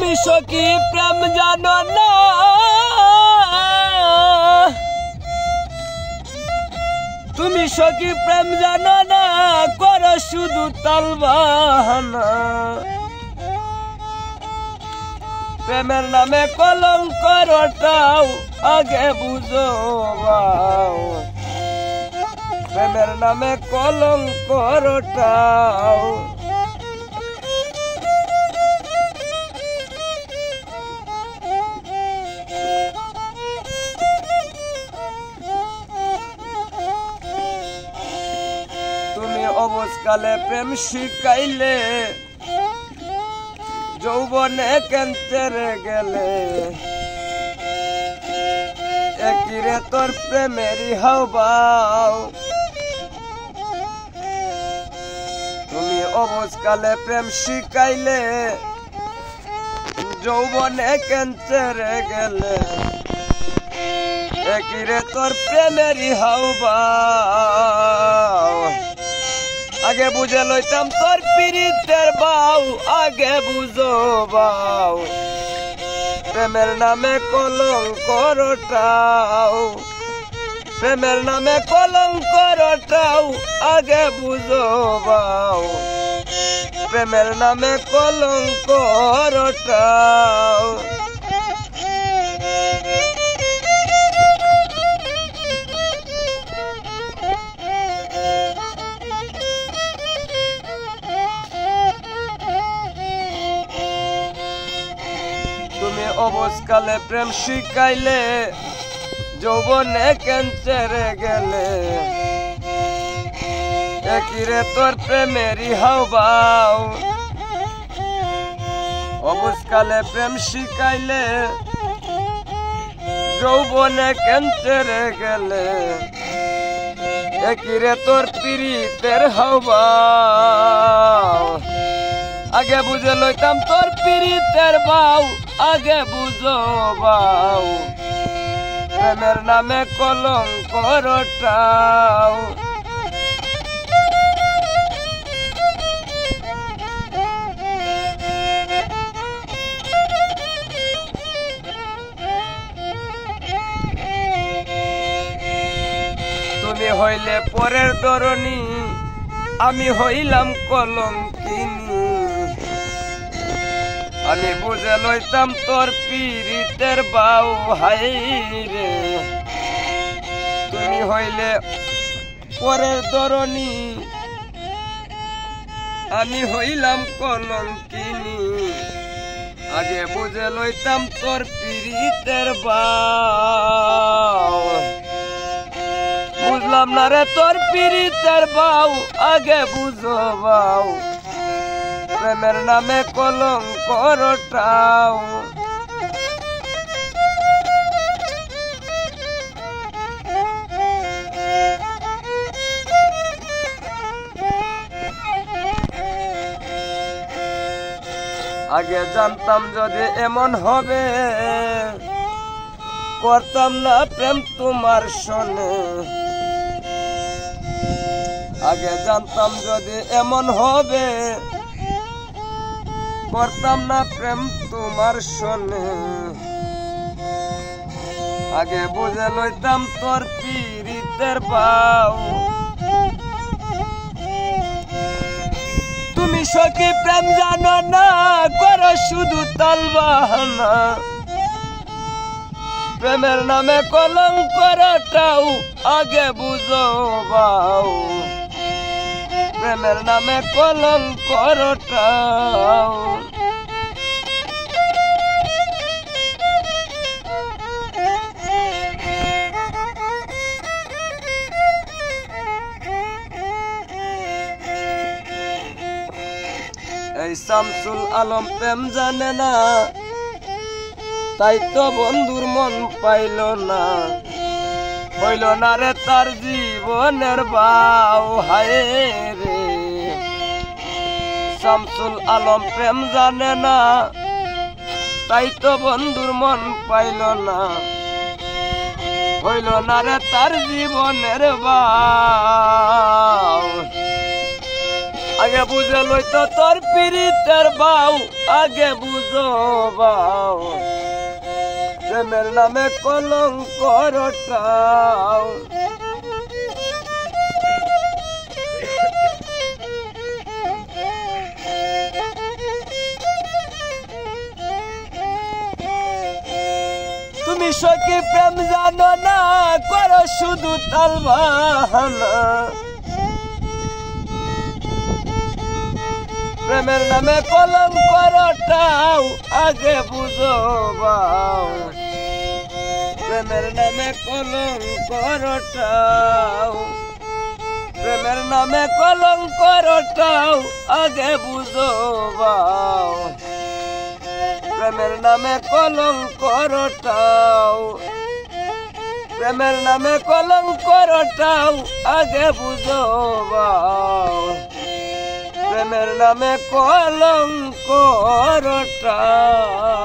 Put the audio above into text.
তুমি সখী প্রেম জানো না, তুমি সখী প্রেম জানো না, করো শুধু তালবাহানা। প্রেমের নামে কলঙ্ক রটাও, আগে বুঝো বাও। প্রেমের নামে কলঙ্ক রটাও। তুমি অবসকালে প্রেম শিখাইলে, যৌবনে কেন্তেরে গেলে। একিরে তোর প্রেমেরই হাওবাও। তুমি অবসকালে প্রেম শিখাইলে, যৌবনে কেন্তেরে গেলে। একিরে তোর প্রেমেরই হাওবাও। আগে বুঝে লইতাম তোর পীড়িতের বাউ, আগে বুঝো বাউ। প্রেমের নামে কলঙ্ক রটাও, প্রেমের নামে কলঙ্ক রটাও, আগে বুঝো বাউ। প্রেমের নামে কলঙ্ক রটাও। তুমি অবসকালে প্রেম শিখাইলে, যৌবনে কেন্তেরে গেলে। একিরে তোর প্রেমেরই হাওবাও। অবসকালে প্রেম শিখাইলে, যৌবনে কেন্তেরে গেলে। একিরে তোর পীড়িতের হাওবাও। আগে বুঝে লইতাম তোর পীড়িতের বাউ, আগে বুঝো বাউ। প্রেমের নামে কলঙ্ক রটাও। তুমি হইলে পরের ধরনী, আমি হইলাম কলঙ্কিনী। আমি বুঝে লইতাম তোর পীড়িতের বাউ, হাই রে। তুমি হইলে পরের ধরনী, আমি হইলাম কলঙ্কিনী। আগে বুঝে লইতাম তোর পীড়িতের বাউ। বুঝলাম না রে তোর পীড়িতের বাউ, আগে বুঝো বাউ। প্রেমের নামে কলঙ্ক রটাও। আগে জানতাম যদি এমন হবে, করতাম না প্রেম তোমার সনে। আগে জানতাম যদি এমন হবে, করতাম না প্রেম তোমার সনে। আগে বুঝে লইতাম তোর পীড়িতের বাউ। তুমি সখী প্রেম জানো না, করো শুধু তালবাহানা। প্রেমের নামে কলঙ্ক রটাও, আগে বুঝো বাউ। প্রেমের নামে কলঙ্ক রটাও। এই শামসুল আলম প্রেম জানে না, তাই তো বন্ধুর মন পাইল না। হইল না রে তার জীবনের বাউ, হায় রে। শামসুল আলম প্রেম জানে না, তাই তো বন্ধুর মন পাইল না। হইল না রে তার জীবনের বাউ। আগে বুঝে লইতো তোর পিরিতের বাউ আগে বুঝো বাউ প্রেমের নামে কলঙ্ক রটাও তুমি সখী প্রেম জানো না করো শুধু তাল বাহানা প্রেমের নামে কলঙ্ক রটাও আগে বুঝো বাউ প্রেমের নামে কলঙ্ক রটাও প্রেমের নামে কলঙ্ক রটাও আগে বুঝো বাউ প্রেমের নামে কলঙ্ক রটাও প্রেমের নামে কলঙ্ক রটাও আগে বুঝো বাউ প্রেমের নামে কলঙ্ক রটাও